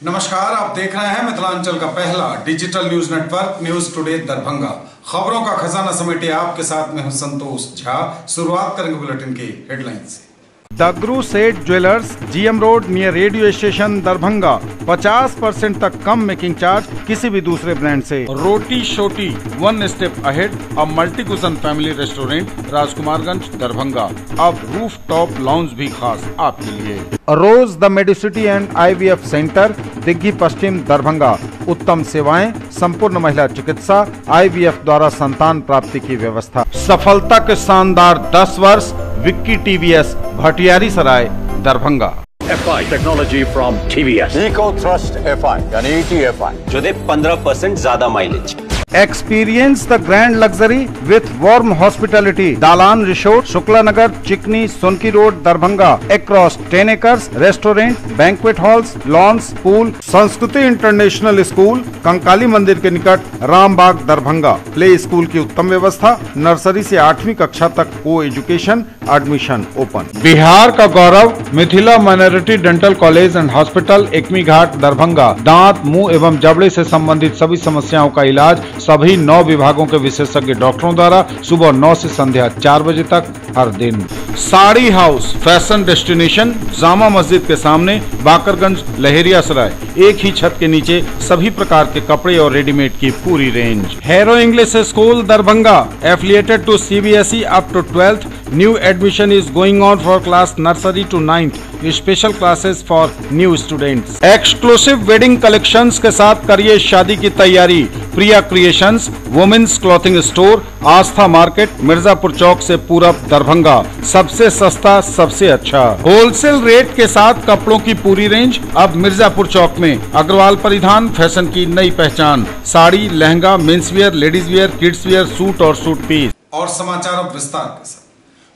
नमस्कार, आप देख रहे हैं मिथिलांचल का पहला digital news network news today Darbhanga. खबरों का खजाना समेटे आपके साथ में हूं संतोष झा। शुरुआत करेंगे बुलेटिन की हेडलाइन से। दगरू सेठ jewellers, GM road near radio station Darbhanga. 50% तक कम मेकिंग चार्ज किसी भी दूसरे ब्रांड से। Roti Shoti one step ahead, a multi cuisine family restaurant, Rajkumarganj Darbhanga. अब रूफ टॉप लाउंज भी खास आपके लिए। Rose the Medicity and IVF centre, Digghi Paschim Darbhanga. उत्तम सेवाएं, संपूर्ण महिला चिकित्सा, IVF द्वारा संतान प्राप्ति की व्यवस्था। सफलता के शानदार 10 वर्ष। Vicky TVS, Bhatiyari Sarai Darbhanga. FI technology from TVS, eco thrust FI यानी ETFI जो दे 15% ज्यादा mileage. Experience the grand luxury with warm hospitality. Dalan resort, Shukla Nagar, Chikni, Sonki road Darbhanga. Across 10 acres, restaurant, banquet halls, lawns, pool. Sanskriti international school, Kankali Mandir के निकट, रामबाग दरभंगा। प्ले स्कूल की उत्तम व्यवस्था। नर्सरी से 8वीं कक्षा तक को एजुकेशन, एडमिशन ओपन। बिहार का गौरव Mithila minority dental college and hospital, Ekmi Ghat Darbhanga. दांत, मुंह एवं जबड़े से संबंधित सभी समस्याओं का इलाज सभी 9 विभागों के विशेषज्ञ डॉक्टरों द्वारा सुबह 9 से संध्या 4 बजे तक हर दिन। Sari house fashion destination, Jama Masjid के सामने, बाकरगंज लहेरिया सराय। एक ही छत के नीचे सभी प्रकार के कपड़े और रेडीमेड की पूरी range. Harrow English school Darbhanga, affiliated to CBSE up to 12th। New admission is going on for class nursery to 9th। Special classes for new students. Exclusive wedding collections के साथ करिए शादी की तैयारी। Priya creations, women's clothing store, Aastha market, Mirzapur Chowk से पूरब दरभंगा। सबसे सस्ता, सबसे अच्छा होलसेल रेट के साथ कपड़ों की पूरी रेंज अब मिर्जापुर चौक में। अग्रवाल परिधान, फैशन की नई पहचान। Sari, lehenga, men's wear, ladies wear, kids wear, suit और सूट पीस। और समाचार अब विस्तार के साथ।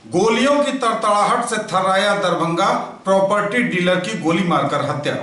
गोलियों की तड़तड़ाहट से थर्राया दरभंगा, प्रॉपर्टी डीलर की गोली मारकर हत्या।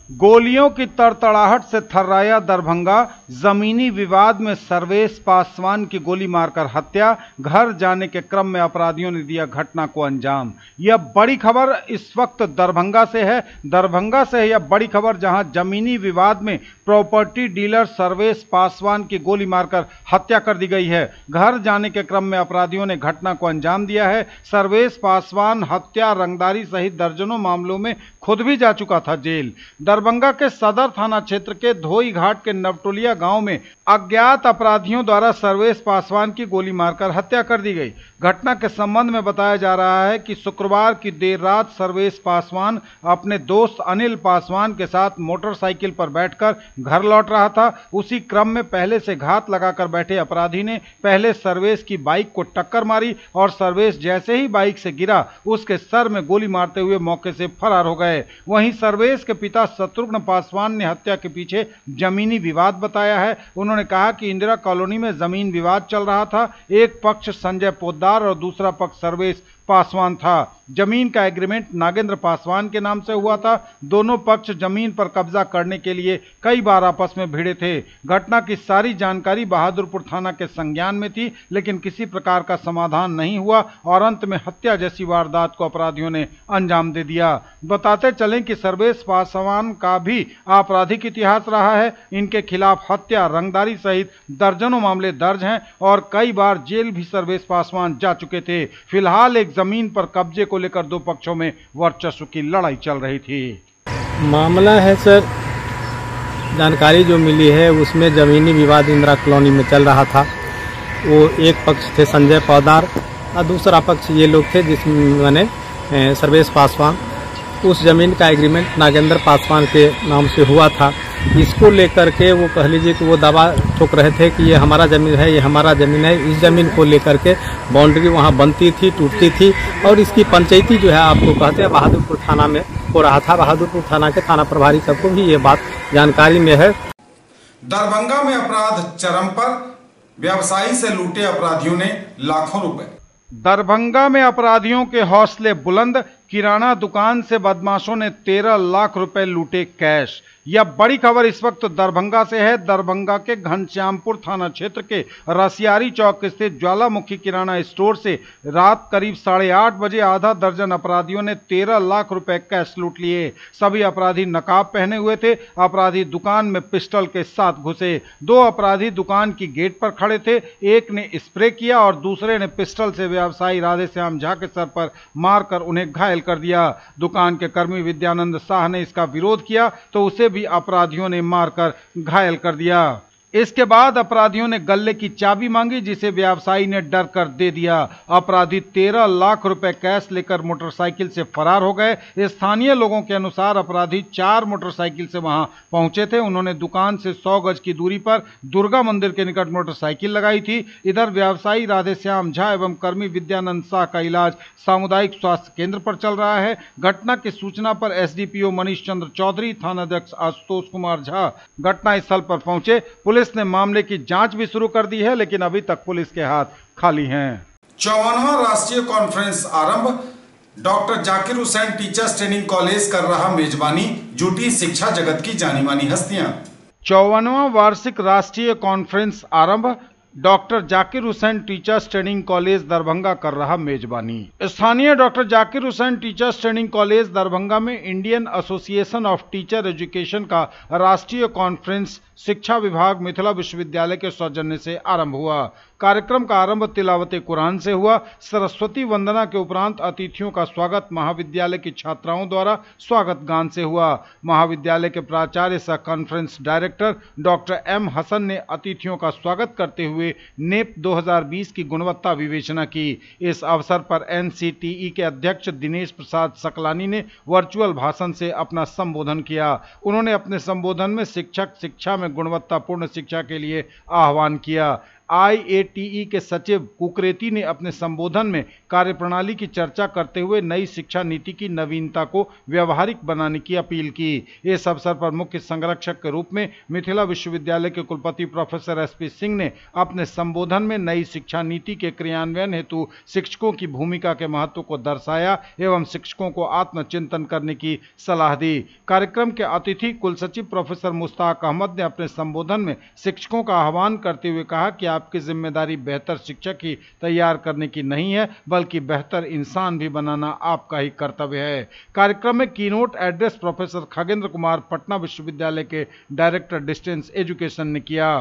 गोलियों की तड़तड़ाहट से थर्राया दरभंगा, जमीनी विवाद में सर्वेश पासवान की गोली मारकर हत्या। घर जाने के क्रम में अपराधियों ने दिया घटना को अंजाम। यह बड़ी खबर इस वक्त दरभंगा से है। दरभंगा से है यह बड़ी खबर, जहां जमीनी विवाद में प्रॉपर्टी डीलर सर्वेश पासवान की गोली मारकर हत्या कर दी गई है। घर जाने के क्रम में अपराधियों ने घटना को अंजाम दिया है। सर्वेश पासवान हत्या, रंगदारी सहित दर्जनों मामलों में खुद भी जा चुका था जेल। दरभंगा के सदर थाना क्षेत्र के धोई घाट के नवटोलिया गांव में अज्ञात अपराधियों द्वारा सर्वेश पासवान की गोली मारकर हत्या कर दी गई। घटना के संबंध में बताया जा रहा है कि शुक्रवार की देर रात सर्वेश पासवान अपने दोस्त अनिल पासवान के साथ मोटरसाइकिल पर बैठकर घर लौट रहा था। उसी क्रम में पहले से घात लगाकर बैठे अपराधी ने पहले सर्वेश की बाइक को टक्कर मारी और सर्वेश जैसे ही बाइक से गिरा, उसके सर में गोली मारते हुए मौके से फरार हो गए। वहीं सर्वेश के पिता शत्रुघ्न पासवान ने हत्या के पीछे जमीनी विवाद बताया है। उन्होंने कहा कि इंदिरा कॉलोनी में जमीन विवाद चल रहा था। एक पक्ष संजय पोद्दार और दूसरा पक्ष सर्वेश पासवान था। जमीन का एग्रीमेंट नागेंद्र पासवान के नाम से हुआ था। दोनों पक्ष जमीन पर कब्जा करने के लिए कई बार आपस में भिड़े थे। घटना की सारी जानकारी बहादुरपुर थाना के संज्ञान में थी, लेकिन किसी प्रकार का समाधान नहीं हुआ और अंत में हत्या जैसी वारदात को अपराधियों ने अंजाम दे दिया। बताते चलें कि सर्वेश पासवान का भी आपराधिक इतिहास रहा है। इनके खिलाफ हत्या, रंगदारी सहित दर्जनों मामले दर्ज हैं और कई बार जेल भी सर्वेश पासवान जा चुके थे। फिलहाल एक जमीन पर कब्जे को लेकर दो पक्षों में वर्चस्व की लड़ाई चल रही थी। मामला है सर, जानकारी जो मिली है उसमें जमीनी विवाद इंदिरा कॉलोनी में चल रहा था। वो एक पक्ष थे संजय पोद्दार और दूसरा पक्ष ये लोग थे जिसमें मैंने सर्वेश पासवान। उस जमीन का एग्रीमेंट नागेंद्र पासवान के नाम से हुआ था। इसको लेकर के वो कह लीजिए कि वो दावा ठोक रहे थे कि ये हमारा ज़मीन है, ये हमारा ज़मीन है। इस ज़मीन को लेकर के बाउंड्री वहाँ बनती थी, टूटती थी और इसकी पंचायती जो है आपको कहते हैं बहादुरपुर थाना में हो रहा था। बहादुरपुर थाना के थाना प्रभारी सबको भी ये बात जानकारी में है। दरभंगा में अपराध चरम पर, व्यवसायी से लूटे अपराधियों ने लाखों रुपए। दरभंगा में अपराधियों के हौसले बुलंद, किराना दुकान से बदमाशों ने 13 लाख रुपए लूटे कैश। यह बड़ी खबर इस वक्त दरभंगा से है। दरभंगा के घनश्यामपुर थाना क्षेत्र के रसियारी चौक स्थित ज्वालामुखी किराना स्टोर से रात करीब 8:30 बजे आधा दर्जन अपराधियों ने 13 लाख रुपए कैश लूट लिए। सभी अपराधी नकाब पहने हुए थे। अपराधी दुकान में पिस्टल के साथ घुसे। 2 अपराधी दुकान की गेट पर खड़े थे। एक ने स्प्रे किया और दूसरे ने पिस्टल से व्यवसायी राधेश्याम झा के सर पर मारकर उन्हें घायल कर दिया। दुकान के कर्मी विद्यानंद शाह ने इसका विरोध किया तो उसे भी अपराधियों ने मारकर घायल कर दिया। इसके बाद अपराधियों ने गल्ले की चाबी मांगी, जिसे व्यवसायी ने डर कर दे दिया। अपराधी 13 लाख रुपए कैश लेकर मोटरसाइकिल से फरार हो गए। स्थानीय लोगों के अनुसार अपराधी 4 मोटरसाइकिल से वहां पहुंचे थे। उन्होंने दुकान से 100 गज की दूरी पर दुर्गा मंदिर के निकट मोटरसाइकिल लगाई थी। इधर व्यवसायी राधेश्याम झा एवं कर्मी विद्यानंद शाह का इलाज सामुदायिक स्वास्थ्य केंद्र पर चल रहा है। घटना की सूचना पर एसडीपीओ मनीष चंद्र चौधरी, थानाध्यक्ष आशुतोष कुमार झा घटनास्थल पर पहुंचे। पुलिस ने मामले की जांच भी शुरू कर दी है, लेकिन अभी तक पुलिस के हाथ खाली हैं। 54वां राष्ट्रीय कॉन्फ्रेंस आरंभ। Doctor Zakir Hussain teachers training college कर रहा मेजबानी। जुटी शिक्षा जगत की जानी मानी हस्तियां। 54वां वार्षिक राष्ट्रीय कॉन्फ्रेंस आरंभ। Doctor Zakir Hussain teachers training college Darbhanga कर रहा मेजबानी। स्थानीय doctor Zakir Hussain teachers training college Darbhanga में Indian association of teacher education का राष्ट्रीय कॉन्फ्रेंस शिक्षा विभाग मिथिला विश्वविद्यालय के सौजन्य से आरंभ हुआ। कार्यक्रम का आरंभ तिलावत कुरान से हुआ। सरस्वती वंदना के उपरांत अतिथियों का स्वागत महाविद्यालय की छात्राओं द्वारा स्वागत गान से हुआ। महाविद्यालय के प्राचार्य सह conference director doctor M Hasan ने अतिथियों का स्वागत करते हुए नेप 2020 की गुणवत्ता विवेचना की। इस अवसर पर एनसीटीई के अध्यक्ष दिनेश प्रसाद सकलानी ने वर्चुअल भाषण से अपना संबोधन किया। उन्होंने अपने संबोधन में शिक्षक शिक्षा में गुणवत्तापूर्ण शिक्षा के लिए आह्वान किया। आईएटीई के सचिव कुकरेती ने अपने संबोधन में कार्यप्रणाली की चर्चा करते हुए नई शिक्षा नीति की नवीनता को व्यावहारिक बनाने की अपील की। इस अवसर पर मुख्य संरक्षक के रूप में मिथिला विश्वविद्यालय के कुलपति प्रोफेसर एसपी सिंह ने अपने संबोधन में नई शिक्षा नीति के क्रियान्वयन हेतु शिक्षकों की भूमिका के महत्व को दर्शाया एवं शिक्षकों को आत्मचिंतन करने की सलाह दी। कार्यक्रम के अतिथि कुलसचिव प्रोफेसर मुश्ताक अहमद ने अपने संबोधन में शिक्षकों का आह्वान करते हुए कहा कि आपकी जिम्मेदारी बेहतर शिक्षक ही तैयार करने की नहीं है, बल्कि बेहतर इंसान भी बनाना आपका ही कर्तव्य है। कार्यक्रम में keynote address professor Khagendra Kumar Patna विश्वविद्यालय के डायरेक्टर डिस्टेंस एजुकेशन ने किया।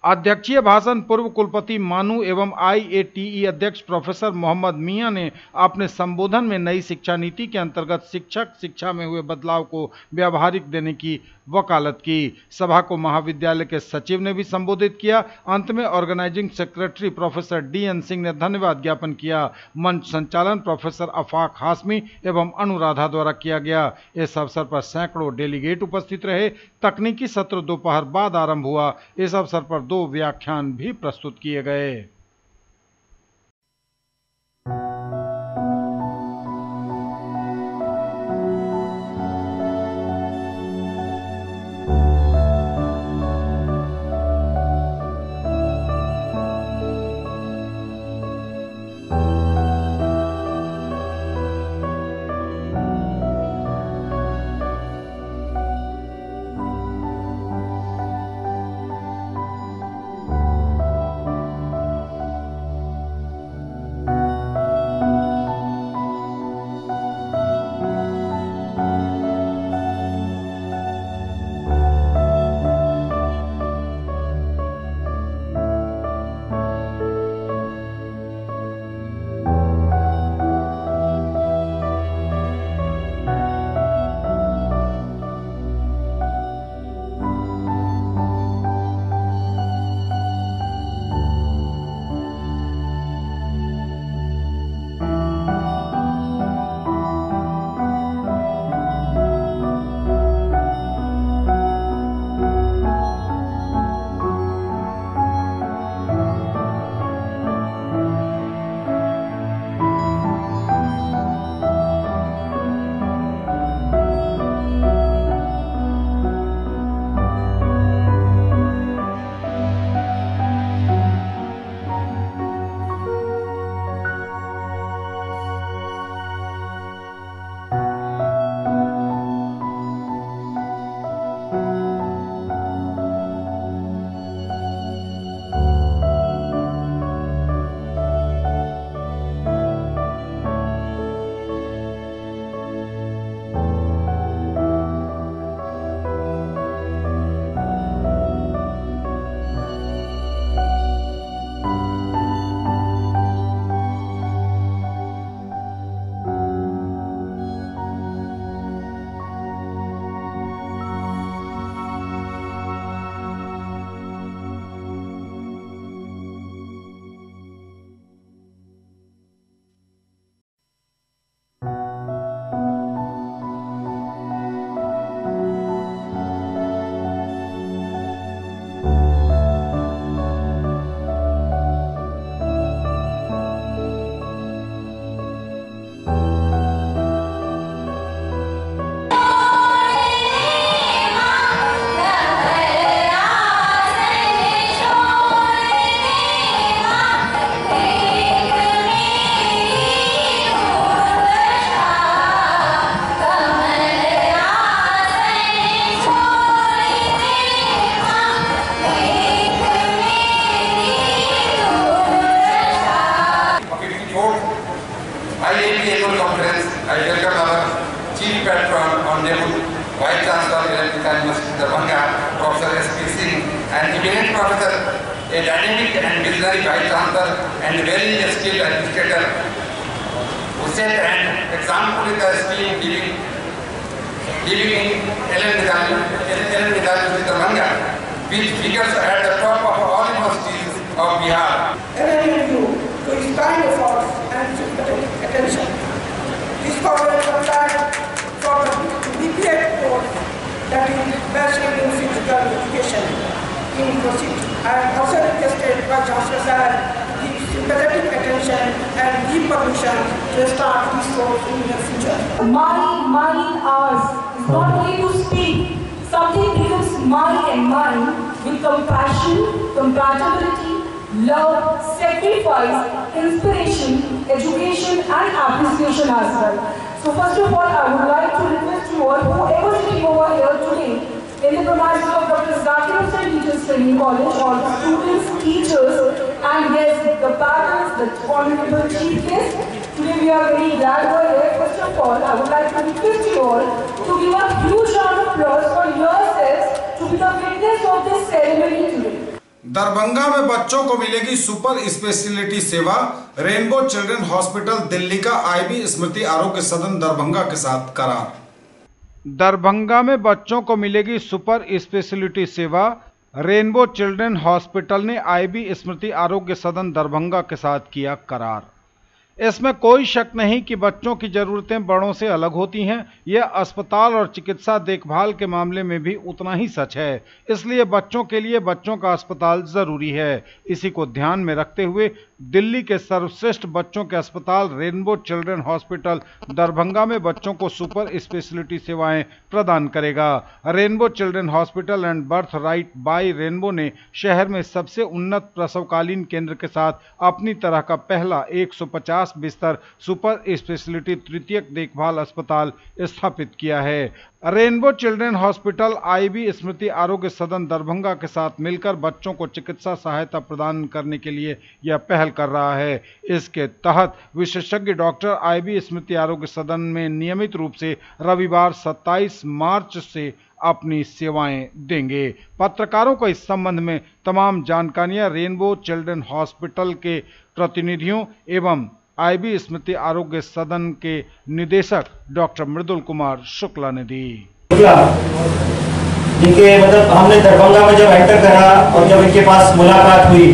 अध्यक्षीय भाषण पूर्व कुलपति मानू एवं आईएटीई अध्यक्ष प्रोफेसर मोहम्मद मियां ने अपने संबोधन में नई शिक्षा नीति के अंतर्गत शिक्षक शिक्षा में हुए बदलाव को व्यावहारिक देने की वकालत की। सभा को महाविद्यालय के सचिव ने भी संबोधित किया। अंत में organising secretary professor DN Singh ने धन्यवाद ज्ञापन किया। मंच संचालन प्रोफेसर अफाक हाशमी एवं अनुराधा द्वारा किया गया। इस अवसर पर सैकड़ों डेलीगेट उपस्थित रहे। तकनीकी सत्र दोपहर बाद आरंभ हुआ। इस अवसर पर 2 व्याख्यान भी प्रस्तुत किए गए। 4th IAB Annual Conference, I welcome our Chief Patron, Honorable Vice Chancellor, Electrical University Darbhanga, Professor S.P. Singh, and eminent professor, a dynamic and visionary Vice Chancellor, and a very skilled administrator, who set an example in the esteem living in Ellen University Darbhanga, which figures at the top of all universities of Bihar. NMU to inspire efforts and sympathetic attention. This program applied for the BPEd course, that is Bachelor in Physical Education in University. I am also requested by Chancellor Sir to give sympathetic attention and give permission to start this course in the future. Mine, ours is not only to speak. Something becomes mine and mine with compassion, compatibility, love, sacrifice, inspiration, education and appreciation as well. So first of all, I would like to request you all, whoever is sitting over here today, in the premises of Dr. Zakir Hussain Teachers Training College, all the students, teachers, and yes, the parents, the honorable chief guest. Today we are very glad we are here. First of all, I would like to request you all to give a huge round of applause for yourselves to be the witness of this ceremony today. Darbhanga में बच्चों को मिलेगी super speciality सेवा। Rainbow children hospital Delhi का IB स्मृति आरोग्य सदन दरभंगा के साथ करार। दरभंगा में बच्चों को मिलेगी सुपर स्पेशलिटी सेवा। रेनबो चिल्ड्रन हॉस्पिटल ने आईबी स्मृति आरोग्य सदन दरभंगा के साथ किया करार। इसमें कोई शक नहीं कि बच्चों की ज़रूरतें बड़ों से अलग होती हैं। यह अस्पताल और चिकित्सा देखभाल के मामले में भी उतना ही सच है। इसलिए बच्चों के लिए बच्चों का अस्पताल ज़रूरी है। इसी को ध्यान में रखते हुए दिल्ली के सर्वश्रेष्ठ बच्चों के अस्पताल रेनबो चिल्ड्रन हॉस्पिटल दरभंगा में बच्चों को सुपर स्पेशलिटी सेवाएं प्रदान करेगा। Rainbow children hospital and birth right bye rainbow ने शहर में सबसे उन्नत प्रसवकालीन केंद्र के साथ अपनी तरह का पहला 150 बिस्तर सुपर स्पेशलिटी तृतीयक देखभाल अस्पताल स्थापित किया है। रेनबो चिल्ड्रन हॉस्पिटल आईबी स्मृति आरोग्य सदन दरभंगा के साथ मिलकर बच्चों को चिकित्सा सहायता प्रदान करने के लिए यह पहल कर रहा है। इसके तहत विशेषज्ञ डॉक्टर आईबी स्मृति आरोग्य सदन में नियमित रूप से रविवार 27 मार्च से अपनी सेवाएं देंगे। पत्रकारों को इस संबंध में तमाम जानकारियां रेनबो चिल्ड्रन हॉस्पिटल के प्रतिनिधियों एवं आईबी स्मृति आरोग्य सदन के निदेशक डॉक्टर मृदुल कुमार शुक्ला ने दी। इनके हमने दरभंगा में जब एंटर करा और जब इनके पास मुलाकात हुई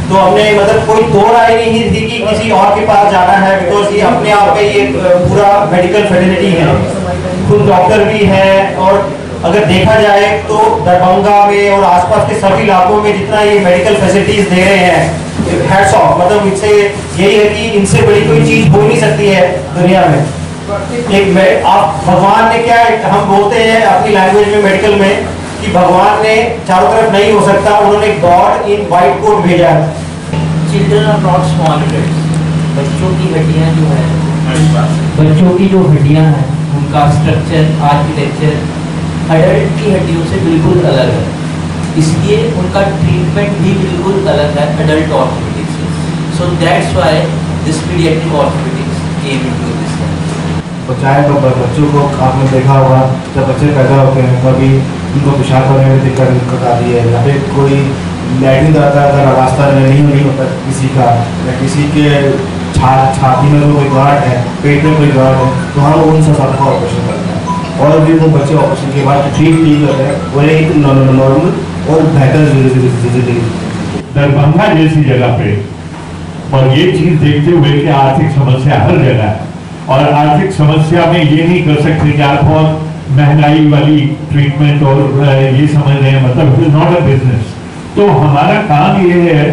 तो हमने कोई दो राय नहीं थी कि किसी और के पास जाना है, बिकॉज ये अपने आप में ये पूरा मेडिकल फैसिलिटी है, खुद डॉक्टर भी है। और अगर देखा जाए तो दरभंगा में और आसपास के सभी इलाकों में जितना ये मेडिकल फैसिलिटीज दे रहे हैं, हैट्स ऑफ। इनसे यही है कि इनसे बड़ी कोई चीज हो नहीं सकती है दुनिया में। आप भगवान ने क्या, हम बोलते हैं अपनी लैंग्वेज में मेडिकल में कि भगवान ने चारों तरफ नहीं हो सकता, उन्होंने गॉड इन व्हाइट कोट भेजा। Children are not small kids. बच्चों की हड्डियां जो है, बच्चों की जो हड्डियां हैं उनका स्ट्रक्चर, आर्किटेक्चर अडल्ट की हड्डियों से बिल्कुल अलग है, इसलिए उनका ट्रीटमेंट भी बिल्कुल अलग है अडल्ट ऑर्थोपेडिक्स से। So that's why this paediatric orthopaedics came into this. चाहे तो बच्चों को आपने देखा होगा, जब बच्चे पैदा होते हैं कभी उनको पेशाब करने में दिक्कत आती है, या फिर कोई लैट्रिन जाता है अगर रास्ता नहीं होता किसी का, या किसी के छाती में कोई गांठ है, पेट में कोई गांठ है, तो हम उन सब का ऑपरेशन करते हैं। और भी वो बच्चे ऑपरेशन के बाद ठीक करते हैं, वो एक नॉर्मल और बेहतर जिंदगी। दरभंगा जैसी जगह पे और ये चीज देखते हुए कि आर्थिक समस्या हर जगह है, और आर्थिक समस्या में ये नहीं कर सकते कि आप बहुत महंगाई वाली ट्रीटमेंट और ये समझ रहे हैं, मतलब it is not a business. तो हमारा काम ये है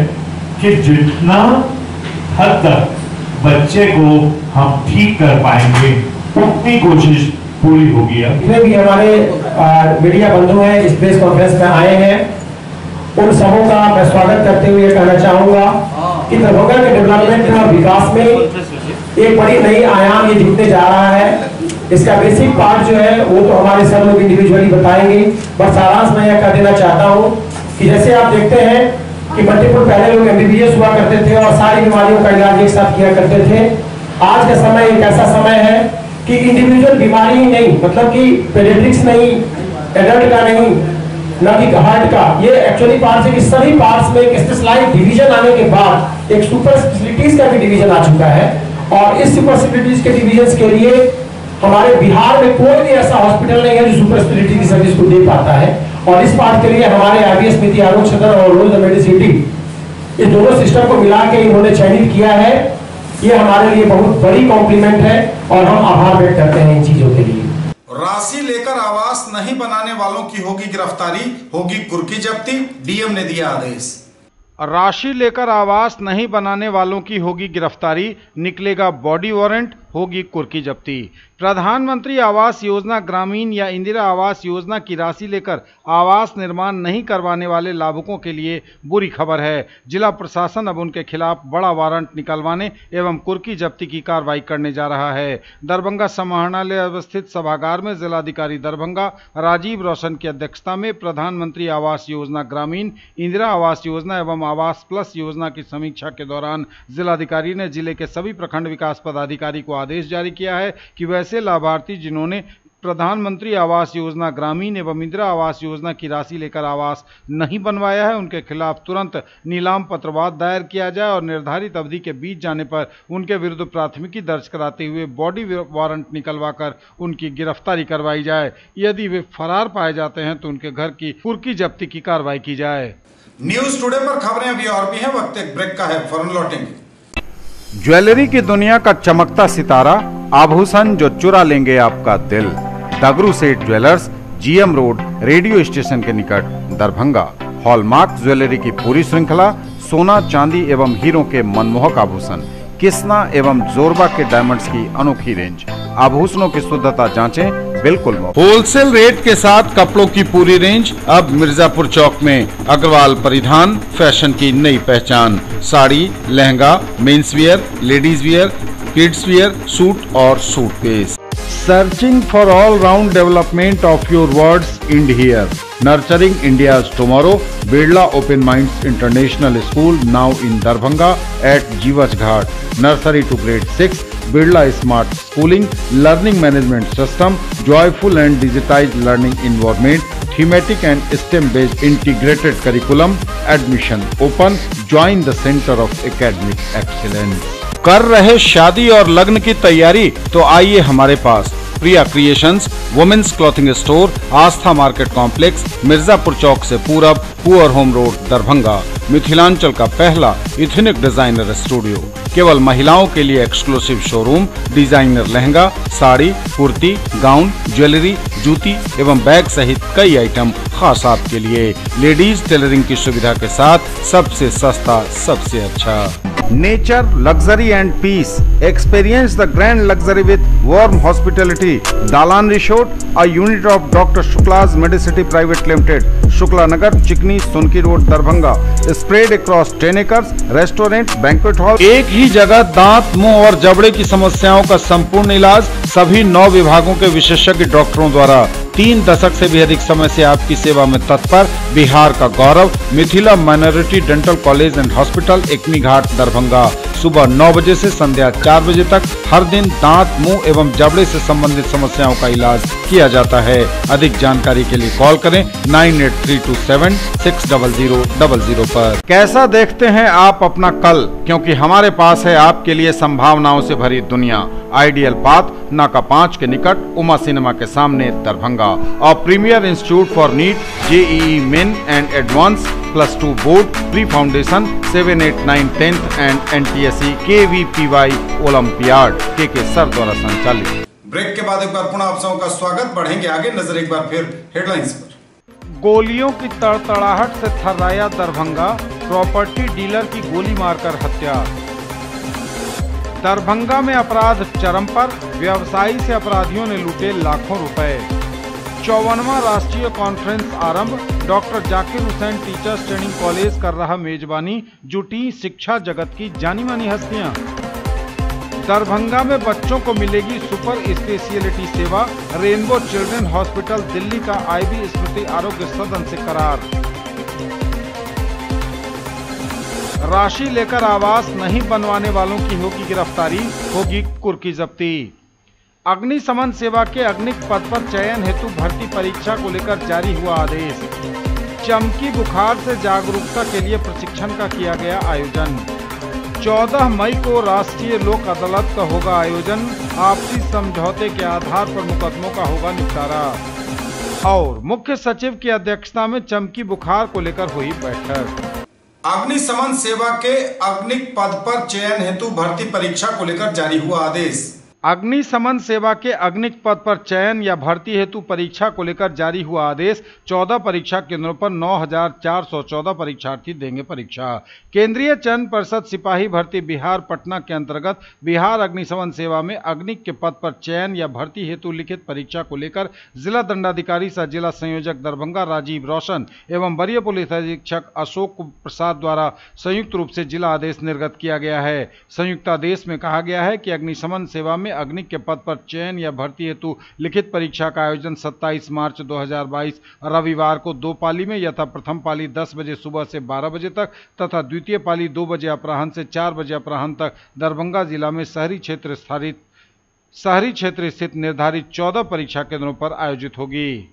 कि जितना हद तक बच्चे को हम ठीक कर पाएंगे उतनी कोशिश पूरी होगी। जितने भी हमारे मीडिया बंधु हैं इस प्रेस कॉन्फ्रेंस में आए हैं, उन सबों का मैं स्वागत करते हुए कहना चाहूंगा कि दरभंगा के डेवलपमेंट और विकास में एक बड़ी नई आयाम ये जुड़ने जा रहा है। इसका बेसिक पार्ट जो है वो तो हमारे सब लोग इंडिविजुअली बताएंगे, बस सारांश मैं यह कर देना चाहता हूँ कि जैसे आप देखते हैं कि मल्टीपल पहले लोग MBBS हुआ करते थे और सारी बीमारियों का इलाज एक साथ किया करते थे। आज का समय एक ऐसा समय है कि इंडिविजुअल बीमारी ही नहीं, मतलब कि पेडियाट्रिक्स नहीं, एडल्ट का नहीं, न कि हार्ट का, ये एक्चुअली पार्ट्स है कि सभी पार्ट्स में एक स्पेशलाइज्ड डिवीजन आने के बाद एक सुपर स्पेशलिटीज का भी डिवीजन आ चुका है। और इस सुपर स्पेशलिटीज के डिवीजन के लिए हमारे बिहार में कोई भी ऐसा हॉस्पिटल नहीं है जो सुपर स्पेशलिटी की सर्विस को दे पाता है। और इस बात के लिए हमारे IBS मिति आरोग्य सदन और रोज मेडिसिटी इस दोनों सिस्टम को मिला के इन्होंने चयनित किया है। ये हमारे लिए बहुत बड़ी कॉम्प्लीमेंट है और हम आभार व्यक्त करते हैं इन चीजों के लिए। राशि लेकर आवास नहीं बनाने वालों की होगी गिरफ्तारी, होगी कुर्की जब्ती, डीएम ने दिया आदेश। राशि लेकर आवास नहीं बनाने वालों की होगी गिरफ्तारी, निकलेगा बॉडी वारंट, होगी कुर्की जब्ती। प्रधानमंत्री आवास योजना ग्रामीण या इंदिरा आवास योजना की राशि लेकर आवास निर्माण नहीं करवाने वाले लाभुकों के लिए बुरी खबर है। जिला प्रशासन अब उनके खिलाफ बड़ा वारंट निकलवाने एवं कुर्की जब्ती की कार्रवाई करने जा रहा है। दरभंगा समाहरणालय अवस्थित सभागार में जिलाधिकारी दरभंगा राजीव रोशन की अध्यक्षता में प्रधानमंत्री आवास योजना ग्रामीण, इंदिरा आवास योजना एवं आवास प्लस योजना की समीक्षा के दौरान जिलाधिकारी ने जिले के सभी प्रखंड विकास पदाधिकारी को आदेश जारी किया है कि वैसे लाभार्थी जिन्होंने प्रधानमंत्री आवास योजना ग्रामीण एवं इंदिरा आवास योजना की राशि लेकर आवास नहीं बनवाया है, उनके खिलाफ तुरंत नीलाम पत्रवाद दायर किया जाए और निर्धारित अवधि के बीत जाने पर उनके विरुद्ध प्राथमिकी दर्ज कराते हुए बॉडी वारंट निकलवाकर उनकी गिरफ्तारी करवाई जाए। यदि वे फरार पाए जाते हैं तो उनके घर की कुर्की जब्ती की कार्रवाई की जाए। न्यूज टुडे पर खबरें अभी और भी हैं, वक्त एक ब्रेक का है, फौरन लौटेंगे। ज्वेलरी की दुनिया का चमकता सितारा, आभूषण जो चुरा लेंगे आपका दिल। दगरू सेठ jewellers, GM road, radio station के निकट, दरभंगा। हॉलमार्क ज्वेलरी की पूरी श्रृंखला, सोना चांदी एवं हीरों के मनमोहक आभूषण, किस्ना एवं जोरबा के डायमंड्स की अनोखी रेंज। आभूषणों की शुद्धता जांचें, बिल्कुल मुफ्त। होलसेल रेट के साथ कपड़ों की पूरी रेंज अब मिर्जापुर चौक में। अग्रवाल परिधान, फैशन की नई पहचान। Sari, lehenga, men's wear, ladies wear, kids wear, suit और suit piece. Searching for all-round development of your words in here. Nurturing India's tomorrow. Birla Open Minds International School now in Darbhanga at Jiwaj Ghat. Nursery to grade 6. Birla Smart Schooling. Learning Management System. Joyful and digitized learning environment. Thematic and STEM-based integrated curriculum. Admission open. Join the Center of Academic Excellence. कर रहे शादी और लग्न की तैयारी तो आइए हमारे पास। प्रिया creations, women's clothing store, Aastha market complex, Mirzapur Chowk से पूरब, poor home road, Darbhanga. Mithilanchal का पहला इथनिक डिजाइनर स्टूडियो। केवल महिलाओं के लिए exclusive showroom. Designer lehenga, sari, kurti, gown, jewellery, जूती एवं बैग सहित कई आइटम खास आपके लिए। लेडीज टेलरिंग की सुविधा के साथ सबसे सस्ता, सबसे अच्छा। Nature, luxury and peace. Experience the grand luxury with warm hospitality. Dalan Resort, a unit of Dr. Shukla's Medicity Private Limited, Shukla Nagar, Chikni, Sunki Road, Darbhanga. Spread across 10 acres. Restaurant, banquet hall. एक ही जगह दांत, मुंह और जबड़े की समस्याओं का संपूर्ण इलाज सभी 9 विभागों के विशेषज्ञ डॉक्टरों द्वारा। 3 दशक से भी अधिक समय से आपकी सेवा में तत्पर बिहार का गौरव, Mithila minority dental college and hospital, Ekmi Ghat, Darbhanga. सुबह 9 बजे से संध्या 4 बजे तक हर दिन दांत, मुंह एवं जबड़े से संबंधित समस्याओं का इलाज किया जाता है। अधिक जानकारी के लिए कॉल करें 9832760000 पर। कैसा देखते हैं आप अपना कल, क्योंकि हमारे पास है आपके लिए संभावनाओं से भरी दुनिया। आइडियल पाथ, नाका 5 के निकट, उमा सिनेमा के सामने, दरभंगा। और premier institute for NEET, JEE main and advance, +2 board, pre foundation, 7, 8, 9, 10th and NTSE KVPY olympiad के सर द्वारा संचालित। ब्रेक के बाद एक बार पुनः आप सबका स्वागत। बढ़ेंगे आगे, नजर एक बार फिर हेडलाइंस पर। गोलियों की तड़तड़ाहट से थर्राया दरभंगा, प्रॉपर्टी डीलर की गोली मारकर हत्या। दरभंगा में अपराध चरम पर, व्यवसायी से अपराधियों ने लूटे लाखों रुपए। 54वां राष्ट्रीय कॉन्फ्रेंस आरंभ, doctor Zakir Hussain teachers training college कर रहा मेजबानी, जुटी शिक्षा जगत की जानी मानी हस्तियां। दरभंगा में बच्चों को मिलेगी सुपर स्पेशियलिटी सेवा, रेनबो चिल्ड्रन हॉस्पिटल दिल्ली का IB स्मृति आरोग्य सदन से करार। राशि लेकर आवास नहीं बनवाने वालों की होगी गिरफ्तारी, होगी कुर्की जब्ती। अग्निशमन सेवा के अग्निक पद पर चयन हेतु भर्ती परीक्षा को लेकर जारी हुआ आदेश। चमकी बुखार से जागरूकता के लिए प्रशिक्षण का किया गया आयोजन। 14 मई को राष्ट्रीय लोक अदालत का होगा आयोजन। आपसी समझौते के आधार पर मुकदमों का होगा निपटारा। और मुख्य सचिव की अध्यक्षता में चमकी बुखार को लेकर हुई बैठक। अग्निशमन सेवा के अग्निक पद पर चयन हेतु भर्ती परीक्षा को लेकर जारी हुआ आदेश। अग्निशमन सेवा के अग्निक पद पर चयन या भर्ती हेतु परीक्षा को लेकर जारी हुआ आदेश। 14 परीक्षा केंद्रों पर 9,414 परीक्षार्थी देंगे परीक्षा। केंद्रीय चयन परिषद सिपाही भर्ती बिहार पटना के अंतर्गत बिहार अग्निशमन सेवा में अग्निक के पद पर चयन या भर्ती हेतु लिखित परीक्षा को लेकर जिला दंडाधिकारी सह जिला संयोजक दरभंगा राजीव रोशन एवं वरीय पुलिस अधीक्षक अशोक प्रसाद द्वारा संयुक्त रूप से जिला आदेश निर्गत किया गया है। संयुक्त आदेश में कहा गया है कि अग्निशमन सेवा में अग्निक के पद पर चयन या भर्ती हेतु लिखित परीक्षा का आयोजन 27 मार्च 2022 रविवार को 2 पाली में यथा प्रथम पाली 10 बजे सुबह से 12 बजे तक तथा द्वितीय पाली 2 बजे अपराह्न से 4 बजे अपराह्न तक दरभंगा जिला में शहरी क्षेत्र स्थित निर्धारित 14 परीक्षा केंद्रों पर आयोजित होगी।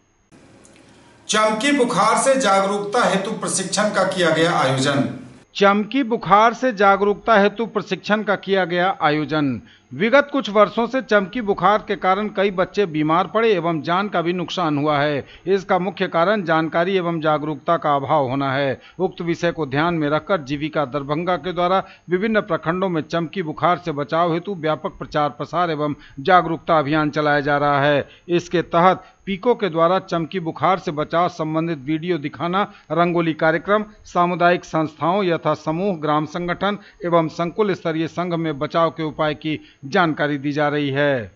चमकी बुखार से जागरूकता हेतु प्रशिक्षण का किया गया आयोजन। चमकी बुखार से जागरूकता हेतु प्रशिक्षण का किया गया आयोजन। विगत कुछ वर्षों से चमकी बुखार के कारण कई बच्चे बीमार पड़े एवं जान का भी नुकसान हुआ है। इसका मुख्य कारण जानकारी एवं जागरूकता का अभाव होना है। उक्त विषय को ध्यान में रखकर जीविका दरभंगा के द्वारा विभिन्न प्रखंडों में चमकी बुखार से बचाव हेतु व्यापक प्रचार प्रसार एवं जागरूकता अभियान चलाया जा रहा है। इसके तहत पीको के द्वारा चमकी बुखार से बचाव संबंधित वीडियो दिखाना, रंगोली कार्यक्रम, सामुदायिक संस्थाओं यथा समूह, ग्राम संगठन एवं संकुल स्तरीय संघ में बचाव के उपाय की जानकारी दी जा रही है।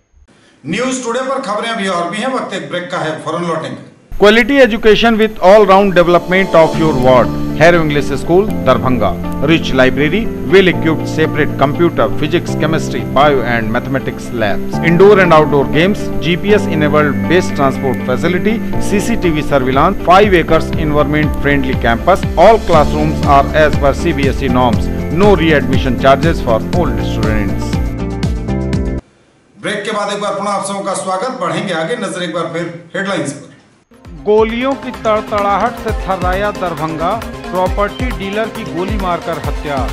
न्यूज टुडे पर खबरें अभी और भी हैं, वक्त एक ब्रेक का है, फौरन लौटेंगे। Quality education with all round development of your ward. Harrow English school Darbhanga. Rich library, well equipped separate computer, physics, chemistry, bio and mathematics labs, indoor and outdoor games, GPS enabled best transport facility, CCTV surveillance, 5 acres environment friendly campus. All classrooms are as per CBSE norms. No re-admission charges for old students. Break के बाद एक बार पुनः आप सबों का स्वागत। बढ़ेंगे आगे, नजर एक बार फिर हेडलाइंस पर। गोलियों की तड़तड़ाहट से थर्राया दरभंगा, प्रॉपर्टी डीलर की गोली मारकर हत्या।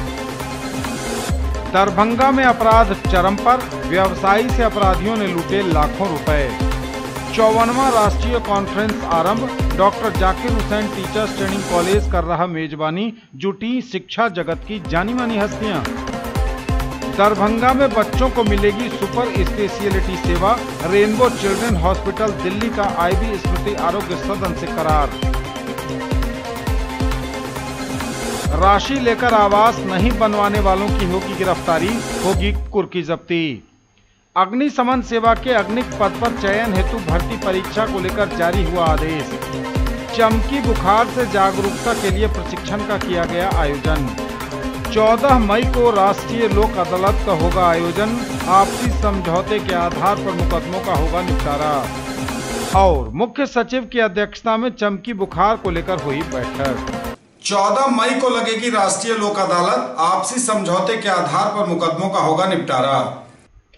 दरभंगा में अपराध चरम पर, व्यवसायी से अपराधियों ने लूटे लाखों रुपए। 54वां राष्ट्रीय कॉन्फ्रेंस आरंभ, doctor Zakir Hussain teachers training college कर रहा मेजबानी, जुटी शिक्षा जगत की जानी मानी हस्तियां। दरभंगा में बच्चों को मिलेगी सुपर स्पेशियलिटी सेवा, रेनबो चिल्ड्रन हॉस्पिटल दिल्ली का आईबी स्मृति आरोग्य सदन से करार। राशि लेकर आवास नहीं बनवाने वालों की होगी गिरफ्तारी, होगी कुर्की जब्ती। अग्निशमन सेवा के अग्निक पद पर चयन हेतु भर्ती परीक्षा को लेकर जारी हुआ आदेश। चमकी बुखार से जागरूकता के लिए प्रशिक्षण का किया गया आयोजन। 14 मई को राष्ट्रीय लोक अदालत का होगा आयोजन। आपसी समझौते के आधार पर मुकदमों का होगा निपटारा। और मुख्य सचिव की अध्यक्षता में चमकी बुखार को लेकर हुई बैठक। 14 मई को लगेगी राष्ट्रीय लोक अदालत, आपसी समझौते के आधार पर मुकदमों का होगा निपटारा।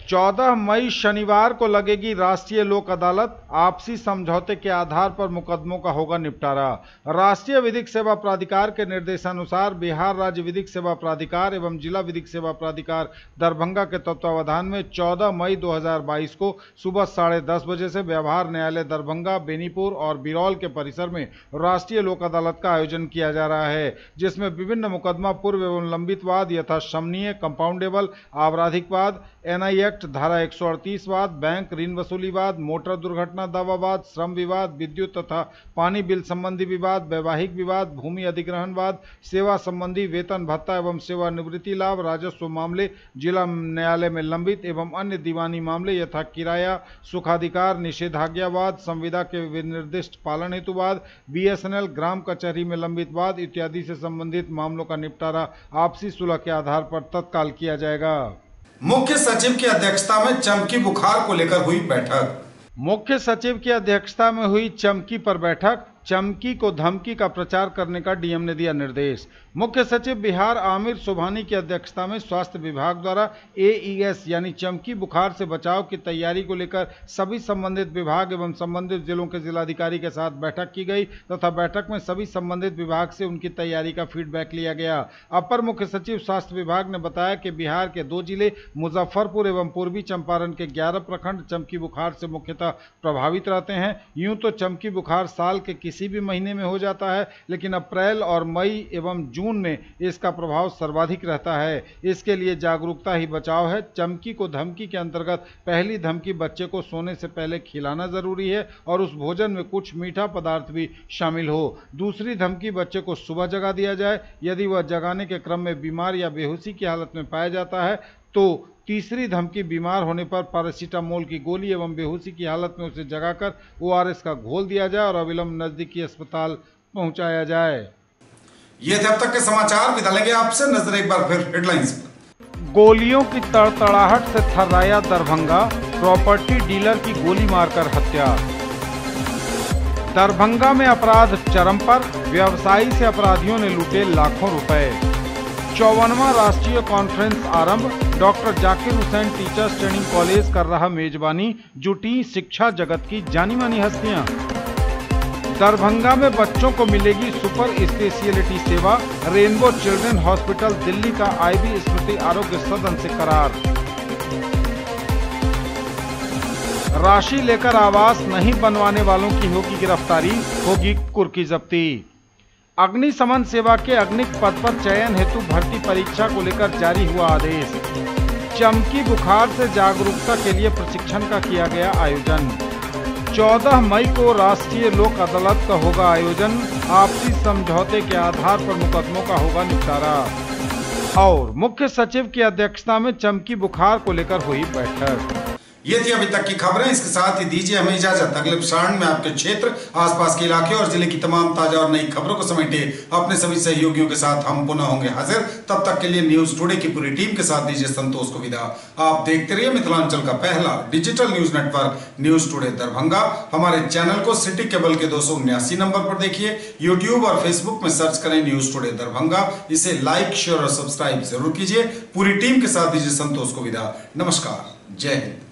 14 मई शनिवार को लगेगी राष्ट्रीय लोक अदालत, आपसी समझौते के आधार पर मुकदमों का होगा निपटारा। राष्ट्रीय विधिक सेवा प्राधिकार के निर्देशानुसार बिहार राज्य विधिक सेवा प्राधिकार एवं जिला विधिक सेवा प्राधिकार दरभंगा के तत्वावधान में 14 मई 2022 को सुबह 10:30 बजे से व्यवहार न्यायालय दरभंगा, बेनीपुर और बिरौल के परिसर में राष्ट्रीय लोक अदालत का आयोजन किया जा रहा है, जिसमें विभिन्न मुकदमा पूर्व एवं लंबित वाद यथा शमनीय, कंपाउंडेबल, आपराधिक वाद, एनआई एक्ट धारा 138 वाद, बैंक ऋण वसूली वाद, मोटर दुर्घटना दावा वाद, श्रम विवाद, विद्युत तथा पानी बिल संबंधी विवाद, वैवाहिक विवाद, भूमि अधिग्रहण वाद, सेवा संबंधी वेतन भत्ता एवं सेवानिवृत्ति लाभ, राजस्व मामले जिला न्यायालय में लंबित एवं अन्य दीवानी मामले यथा किराया, सुखाधिकार, निषेधाज्ञावाद, संविदा के विनिर्दिष्ट पालन हेतु वाद, बीएसएनएल ग्राम कचहरी में लंबित वाद इत्यादि से संबंधित मामलों का निपटारा आपसी सुलह के आधार पर तत्काल किया जाएगा। मुख्य सचिव की अध्यक्षता में चमकी बुखार को लेकर हुई बैठक। मुख्य सचिव की अध्यक्षता में हुई चमकी पर बैठक। चमकी को धमकी का प्रचार करने का डीएम ने दिया निर्देश। मुख्य सचिव बिहार आमिर सुबहानी की अध्यक्षता में स्वास्थ्य विभाग द्वारा एईएस यानी चमकी बुखार से बचाव की तैयारी को लेकर सभी संबंधित विभाग एवं संबंधित जिलों के जिलाधिकारी के साथ बैठक की गई तथा बैठक में सभी संबंधित विभाग से उनकी तैयारी का फीडबैक लिया गया। अपर मुख्य सचिव स्वास्थ्य विभाग ने बताया कि बिहार के 2 जिले मुजफ्फरपुर एवं पूर्वी चंपारण के 11 प्रखंड चमकी बुखार से मुख्यतः प्रभावित रहते हैं। यूं तो चमकी बुखार साल के किसी भी महीने में हो जाता है, लेकिन अप्रैल और मई एवं जून में इसका प्रभाव सर्वाधिक रहता है। इसके लिए जागरूकता ही बचाव है। चमकी को धमकी के अंतर्गत पहली धमकी बच्चे को सोने से पहले खिलाना जरूरी है और उस भोजन में कुछ मीठा पदार्थ भी शामिल हो। दूसरी धमकी बच्चे को सुबह जगा दिया जाए। यदि वह जगाने के क्रम में बीमार या बेहोशी की हालत में पाया जाता है तो तीसरी धमकी बीमार होने पर पैरासीटामोल की गोली एवं बेहोशी की हालत में उसे जगाकर ओआरएस का घोल दिया जाए और अविलंब नजदीकी अस्पताल पहुंचाया जाए। ये थे अब तक के समाचार। विदा लेंगे आपसे, नजर एक बार फिर हेडलाइंस पर। गोलियों की तड़तड़ाहट से थर्राया दरभंगा, प्रॉपर्टी डीलर की गोली मारकर हत्या। दरभंगा में अपराध चरम पर, व्यवसायी से अपराधियों ने लूटे लाखों रुपए। 54वां राष्ट्रीय कॉन्फ्रेंस आरंभ, doctor Zakir Hussain teachers training college कर रहा मेजबानी, जुटी शिक्षा जगत की जानी मानी हस्तियां। दरभंगा में बच्चों को मिलेगी सुपर स्पेशियलिटी सेवा, रेनबो चिल्ड्रन हॉस्पिटल दिल्ली का आईबी स्मृति आरोग्य सदन से करार। राशि लेकर आवास नहीं बनवाने वालों की होगी गिरफ्तारी, होगी कुर्की जब्ती। अग्निशमन सेवा के अग्निक पद पर चयन हेतु भर्ती परीक्षा को लेकर जारी हुआ आदेश। चमकी बुखार से जागरूकता के लिए प्रशिक्षण का किया गया आयोजन। 14 मई को राष्ट्रीय लोक अदालत का होगा आयोजन, आपसी समझौते के आधार पर मुकदमों का होगा निपटारा। और मुख्य सचिव की अध्यक्षता में चमकी बुखार को लेकर हुई बैठक। ये थी अभी तक की खबरें। इसके साथ ही दीजिए हमें इजाजत। अगले प्रसारण में आपके क्षेत्र, आसपास के इलाके और जिले की तमाम ताजा और नई खबरों को समेटे अपने सभी सहयोगियों के साथ हम पुनः होंगे हाजिर। तब तक के लिए न्यूज टुडे की पूरी टीम के साथ दीजिए संतोष को विदा। आप देखते रहिए मिथिलांचल का पहला digital news network news today Darbhanga. हमारे चैनल को सिटी केबल के 279 नंबर पर देखिए। यूट्यूब और फेसबुक में सर्च करें न्यूज टुडे दरभंगा। इसे लाइक, शेयर और सब्सक्राइब जरूर कीजिए। पूरी टीम के साथ दीजिए संतोष को विदा। नमस्कार, जय हिंद।